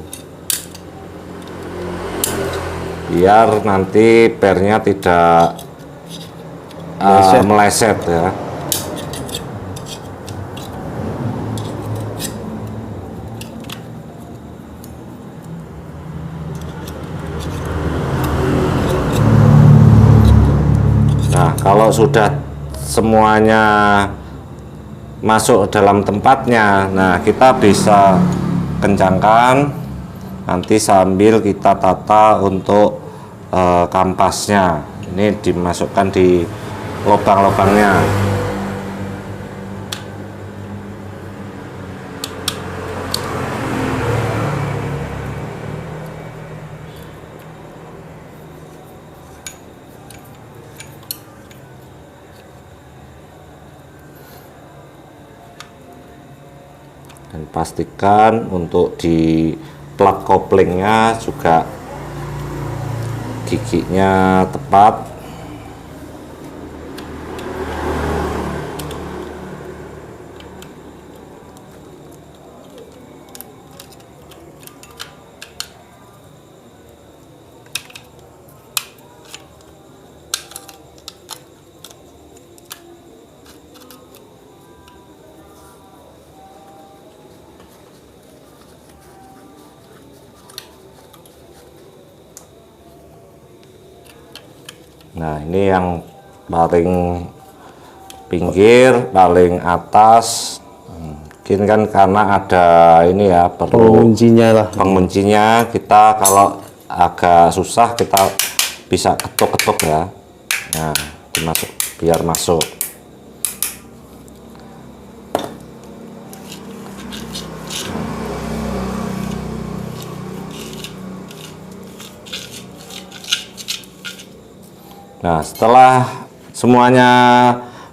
biar nanti pernya tidak meleset ya. Nah, kalau sudah semuanya masuk dalam tempatnya, nah kita bisa kencangkan nanti sambil kita tata untuk kampasnya. ini dimasukkan di lubang-lubangnya. Dan pastikan untuk di plug koplingnya juga giginya tepat. Nah, ini yang paling pinggir, paling atas. Mungkin kan karena ada ini ya, perlu penguncinya lah. penguncinya. Kita kalau agak susah kita bisa ketuk-ketuk ya. Nah, dimasuk biar masuk. Nah, setelah semuanya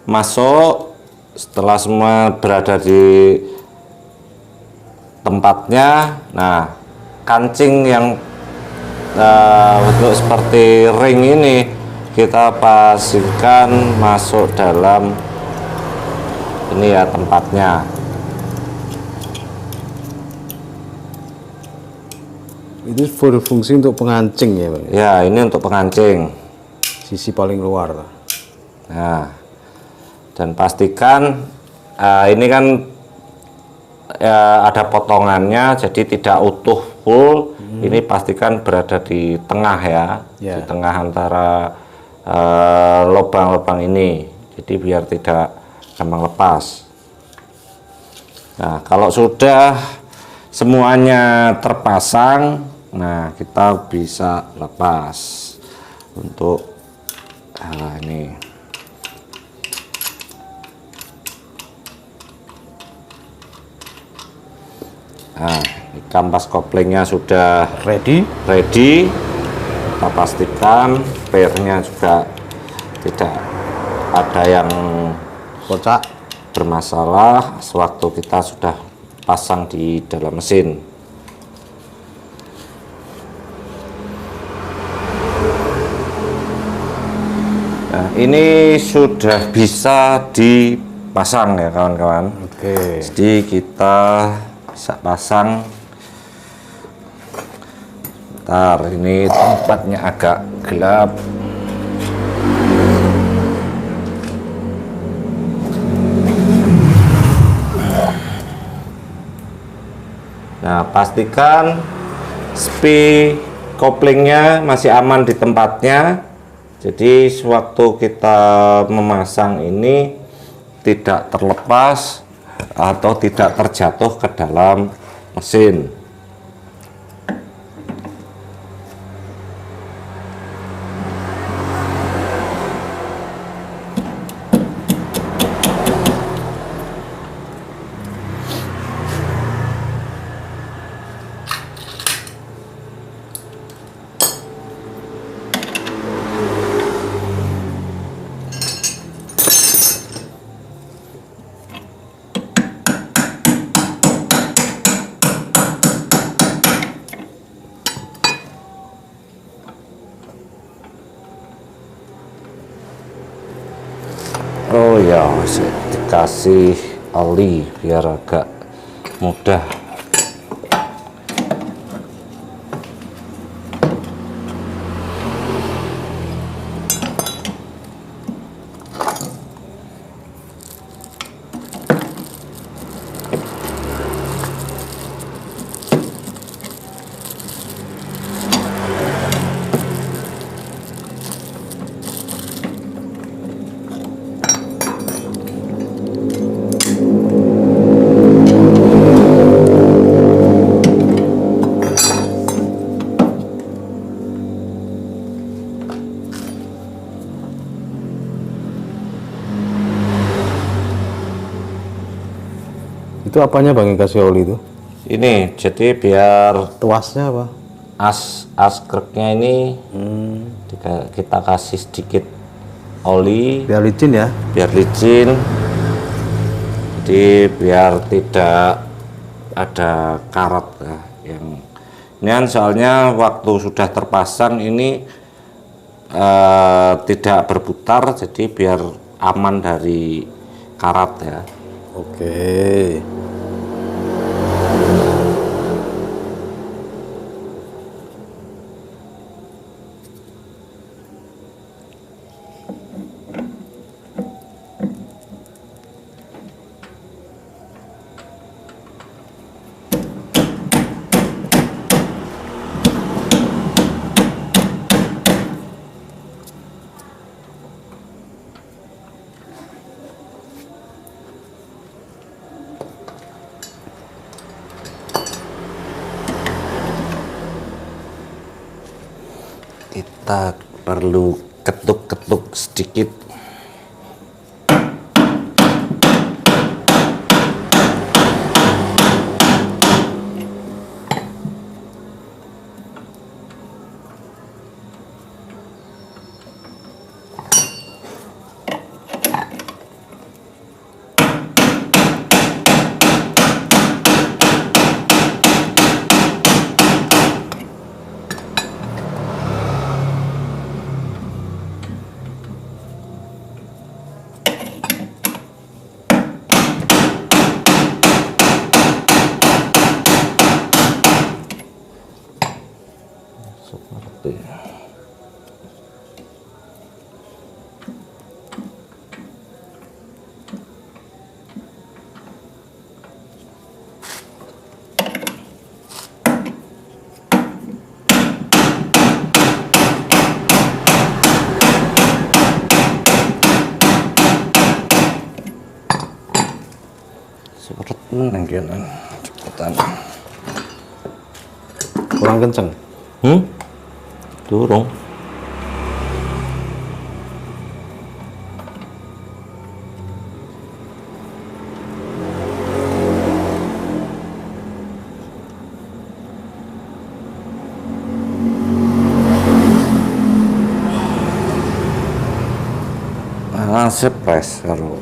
masuk, setelah semua berada di tempatnya, nah kancing yang bentuk seperti ring ini kita pastikan masuk dalam ini ya tempatnya. Itu berfungsi untuk pengancing ya Bang? Ya, ini untuk pengancing. Sisi paling luar. Nah, dan pastikan ini kan ada potongannya, jadi tidak utuh full. Ini pastikan berada di tengah ya, di tengah antara lubang-lubang ini, jadi biar tidak gampang lepas. Nah, kalau sudah semuanya terpasang, nah kita bisa lepas untuk ini. Nah, kampas koplingnya sudah ready. Kita pastikan spare-nya juga tidak ada yang Kocak. bermasalah sewaktu kita sudah pasang di dalam mesin. Nah, ini sudah bisa dipasang ya kawan-kawan. Oke. Jadi kita bisa pasang. Bentar, ini tempatnya agak gelap. Nah, pastikan spi koplingnya masih aman di tempatnya. Jadi sewaktu kita memasang ini tidak terlepas atau tidak terjatuh ke dalam mesin. Oh ya, saya dikasih oli biar agak mudah. Itu apanya Bang yang kasih oli itu? Ini jadi biar Tuasnya apa? as kreknya ini kita kasih sedikit oli Biar licin ya. biar licin, jadi biar tidak ada karat ya. Yang ini kan soalnya waktu sudah terpasang ini tidak berputar, jadi biar aman dari karat ya. Oke. Kita perlu ketuk-ketuk sedikit. Seperti nenggelan cepetan. Kurang kenceng. Durung. Sepres karo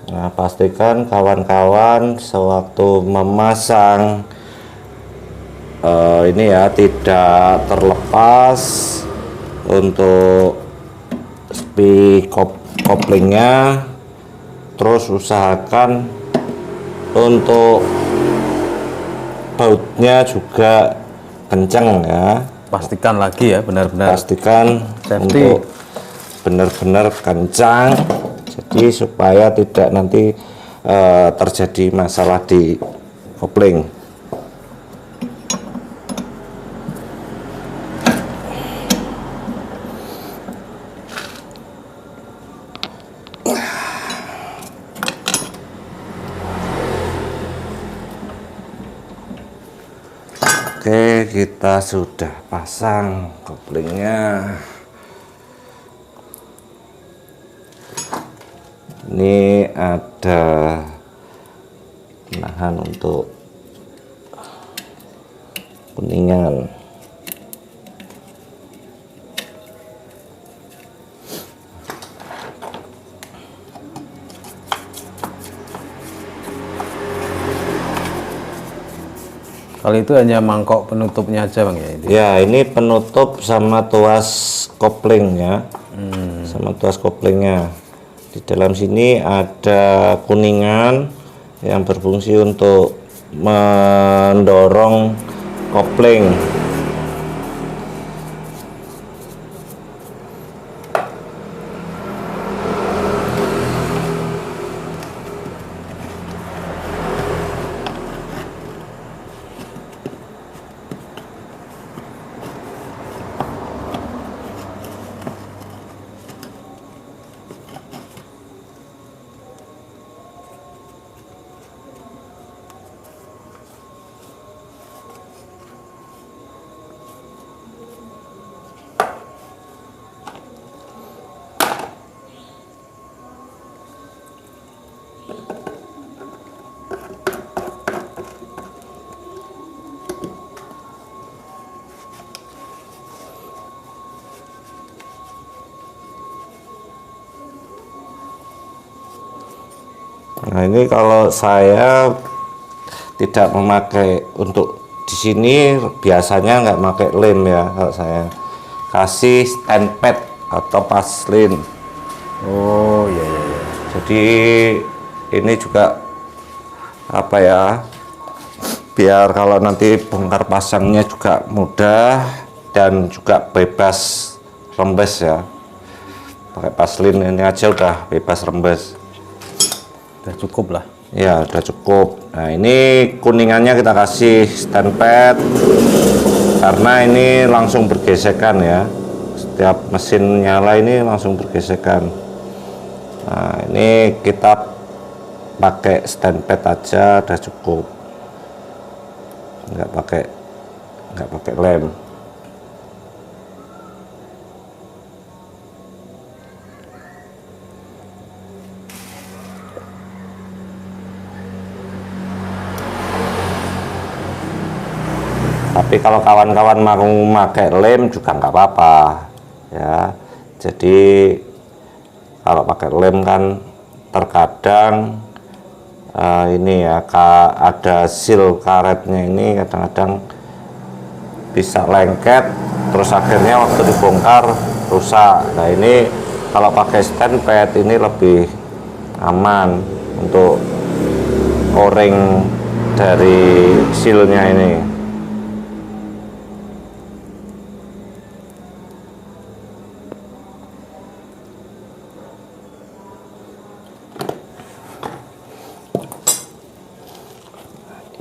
Nah, pastikan kawan-kawan sewaktu memasang ini ya tidak terlepas untuk koplingnya, terus usahakan untuk bautnya juga kencang ya. Pastikan lagi ya, benar-benar. Pastikan Safety. untuk benar-benar kencang, jadi supaya tidak nanti terjadi masalah di kopling. Oke, kita sudah pasang koplingnya. Ini ada menahan untuk kuningan. Kalau itu hanya mangkok penutupnya aja Bang ya itu. Ya, ini penutup sama tuas kopling ya. Sama tuas koplingnya. Di dalam sini ada kuningan yang berfungsi untuk mendorong kopling. Nah, ini kalau saya tidak memakai untuk di sini, biasanya nggak pakai lem ya. Kalau saya kasih stand pad atau paslin. Oh iya iya iya. Jadi ini juga apa ya, biar kalau nanti bongkar pasangnya juga mudah dan juga bebas rembes ya. Pakai paslin ini aja udah bebas rembes. Udah cukup lah. Ya, udah cukup. Nah, ini kuningannya kita kasih stand pad karena ini langsung bergesekan ya. Setiap mesin nyala ini langsung bergesekan. Nah, ini kita pakai stand pad aja udah cukup. Nggak pakai lem. Tapi kalau kawan-kawan mau pakai lem juga nggak apa-apa ya. Jadi kalau pakai lem kan terkadang ini ya, ada seal karetnya ini kadang-kadang bisa lengket, terus akhirnya waktu dibongkar rusak. Nah, ini kalau pakai stand pad ini lebih aman untuk o-ring dari sealnya ini.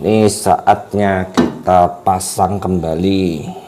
Ini saatnya kita pasang kembali.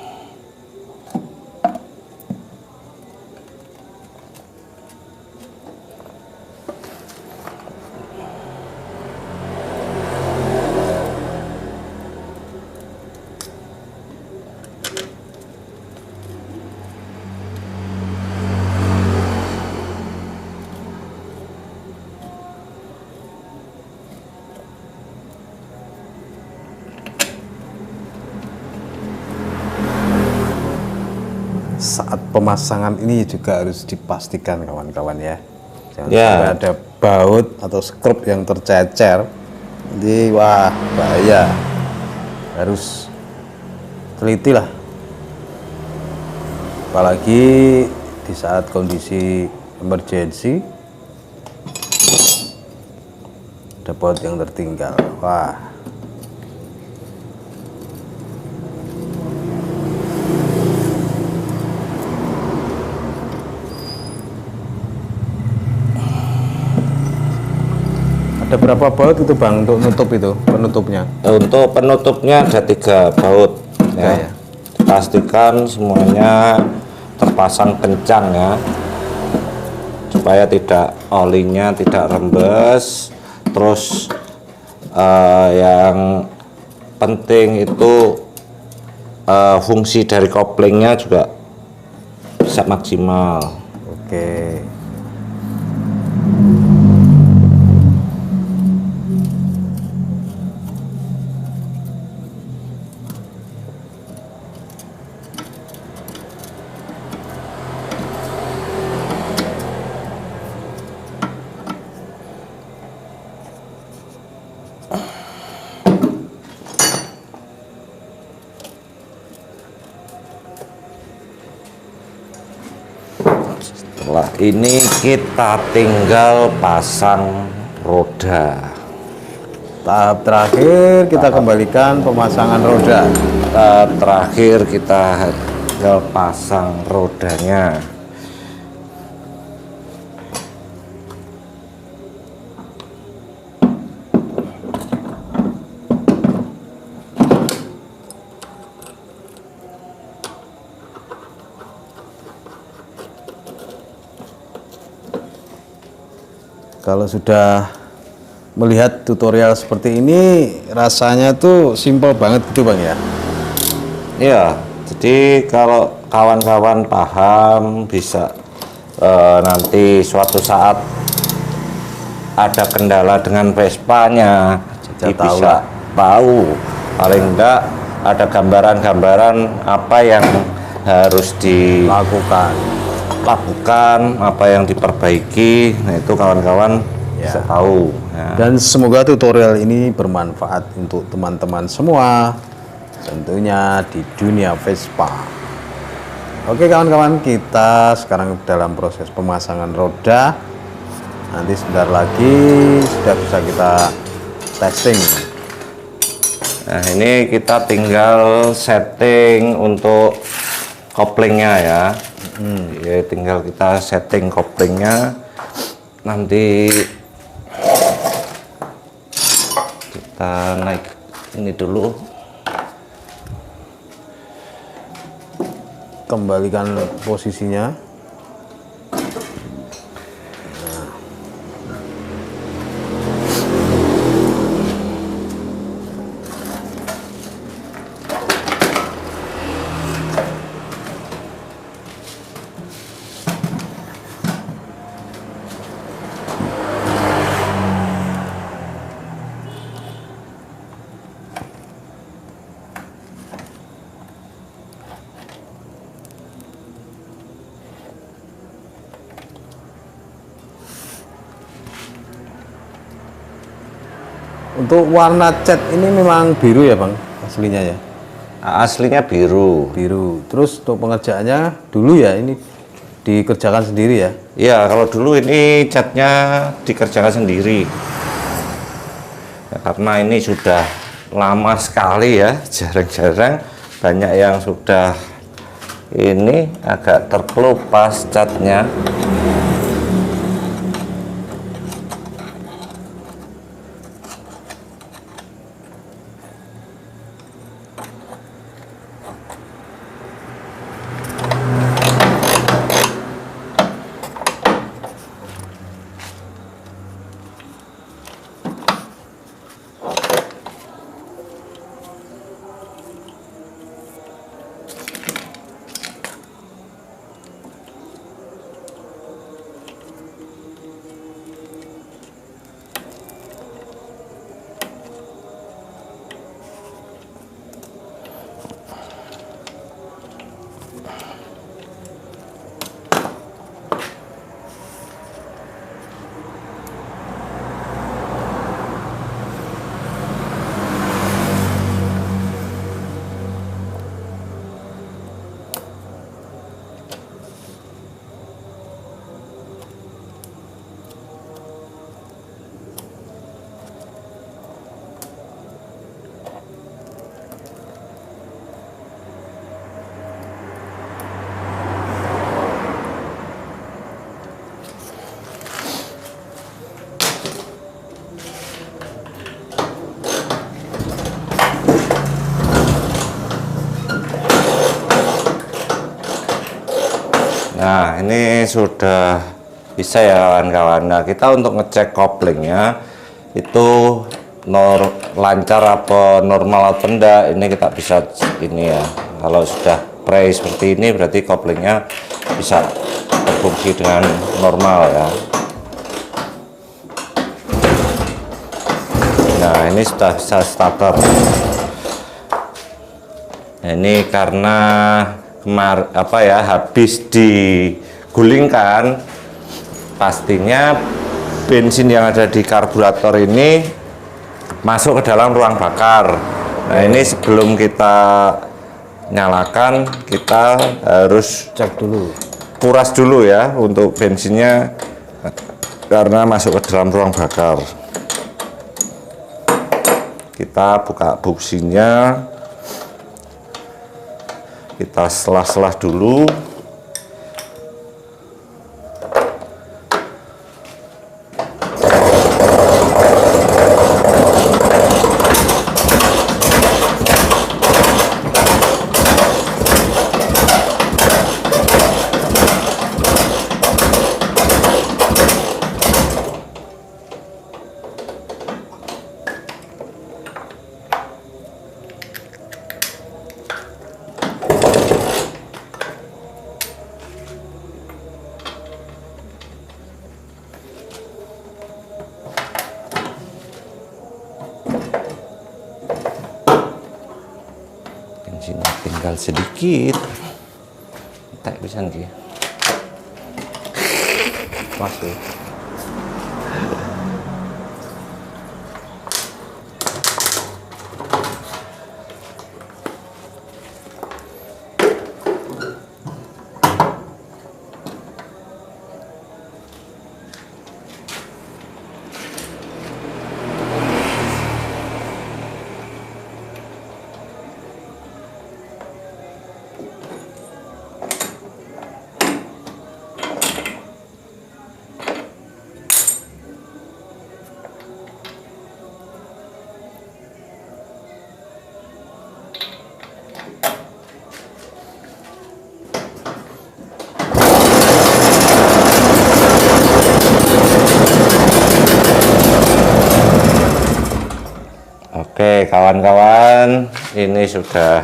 Saat pemasangan ini juga harus dipastikan kawan-kawan ya, jangan Ya. sampai ada baut atau skrup yang tercecer, jadi wah bahaya. Harus teliti lah, apalagi di saat kondisi emergency ada baut yang tertinggal, wah. Ada berapa baut itu Bang untuk nutup itu, penutupnya? Untuk penutupnya ada 3 baut ya. Ya. Pastikan semuanya terpasang kencang ya, supaya tidak olinya tidak rembes. Terus yang penting itu fungsi dari koplingnya juga bisa maksimal. Oke. Setelah ini kita tinggal pasang roda. Tahap terakhir kita kembalikan pemasangan roda. Tahap terakhir kita tinggal pasang rodanya. Kalau sudah melihat tutorial seperti ini, rasanya tuh simple banget gitu Bang ya. Iya, jadi kalau kawan-kawan paham bisa nanti suatu saat ada kendala dengan Vespa-nya, jadi tahu bisa tahu paling enggak ada gambaran-gambaran apa yang harus Lakukan. lakukan, apa yang diperbaiki. Nah itu kawan-kawan bisa tahu ya. Dan semoga tutorial ini bermanfaat untuk teman-teman semua, tentunya di dunia Vespa. Oke kawan-kawan, kita sekarang dalam proses pemasangan roda. Nanti sebentar lagi sudah bisa kita testing. Nah ini kita tinggal setting untuk koplingnya ya. Ya tinggal kita setting koplingnya. Nanti kita naik ini dulu, Kembalikan posisinya. Untuk warna cat ini memang biru ya Bang, aslinya ya? aslinya biru. Biru. Terus untuk pengerjaannya dulu ya ini dikerjakan sendiri ya? Ya kalau dulu ini catnya dikerjakan sendiri ya, karena ini sudah lama sekali ya, jarang-jarang banyak yang sudah ini agak terkelupas catnya. Nah ini sudah bisa ya kawan-kawan. Nah kita untuk ngecek koplingnya itu lancar apa normal atau enggak, ini kita bisa ini ya. Kalau sudah pre seperti ini berarti koplingnya bisa berfungsi dengan normal ya. Nah ini sudah bisa starter. Nah, ini karena habis digulingkan, pastinya bensin yang ada di karburator ini masuk ke dalam ruang bakar. Nah ini sebelum kita nyalakan kita harus Cek dulu. kuras dulu ya untuk bensinnya karena masuk ke dalam ruang bakar. Kita buka buksinya, kita selah-selah dulu. Bensinnya tinggal sedikit. Tak bisa nih. Masuk. Oke kawan-kawan, ini sudah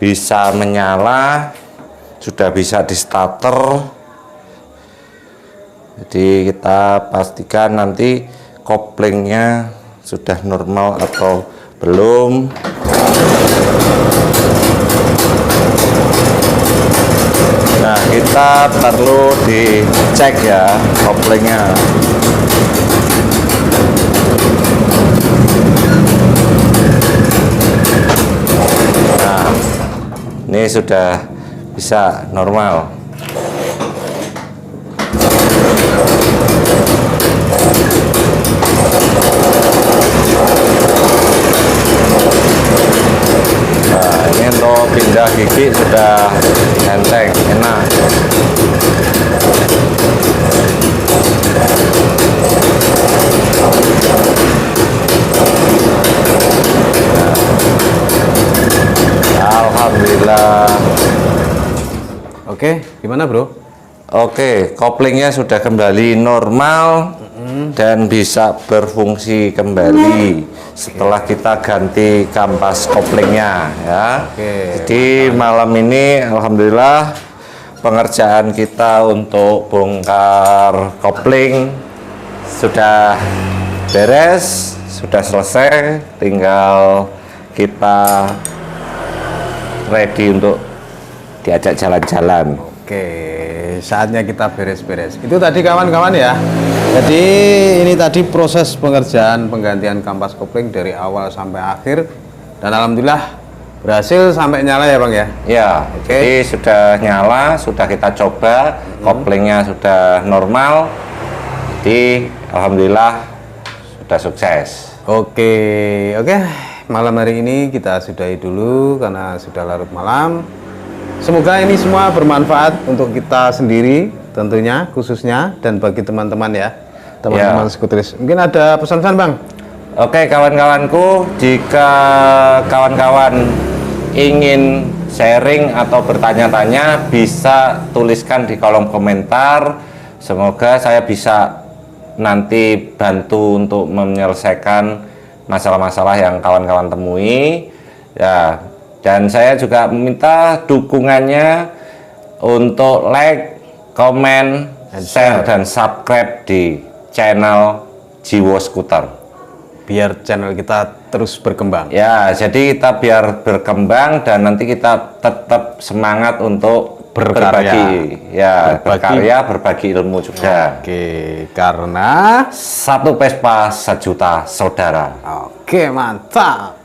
bisa menyala, sudah bisa di starter. Jadi kita pastikan nanti koplingnya sudah normal atau belum. Nah, kita perlu dicek ya koplingnya. Ini sudah bisa normal. Nah, ini untuk pindah gigi sudah enteng, enak. Alhamdulillah. Oke, gimana bro? Oke, koplingnya sudah kembali normal dan bisa berfungsi kembali setelah kita ganti kampas koplingnya ya. Jadi malam ini alhamdulillah pengerjaan kita untuk bongkar kopling sudah beres, sudah selesai, tinggal kita ready untuk diajak jalan-jalan. Oke, saatnya kita beres-beres. Itu tadi kawan-kawan ya. Jadi ini tadi proses pengerjaan penggantian kampas kopling dari awal sampai akhir, dan alhamdulillah berhasil sampai nyala ya Bang ya. Ya, jadi sudah nyala, sudah kita coba, koplingnya sudah normal. Jadi alhamdulillah sudah sukses. Oke, malam hari ini kita sudahi dulu karena sudah larut malam. Semoga ini semua bermanfaat untuk kita sendiri tentunya, khususnya, dan bagi teman-teman ya, teman-teman skuteris. Mungkin ada pesan-pesan Bang? Oke kawan-kawanku, jika kawan-kawan ingin sharing atau bertanya-tanya bisa tuliskan di kolom komentar. Semoga saya bisa nanti bantu untuk menyelesaikan masalah-masalah yang kawan-kawan temui ya. Dan saya juga meminta dukungannya untuk like, komen, share, dan subscribe di channel Jiwo Skuter. Biar channel kita terus berkembang. Ya, jadi kita biar berkembang dan nanti kita tetap semangat untuk berbagi. Ya, berkarya, berbagi ilmu juga. Oke, karena satu Vespa sejuta saudara. Oke, mantap.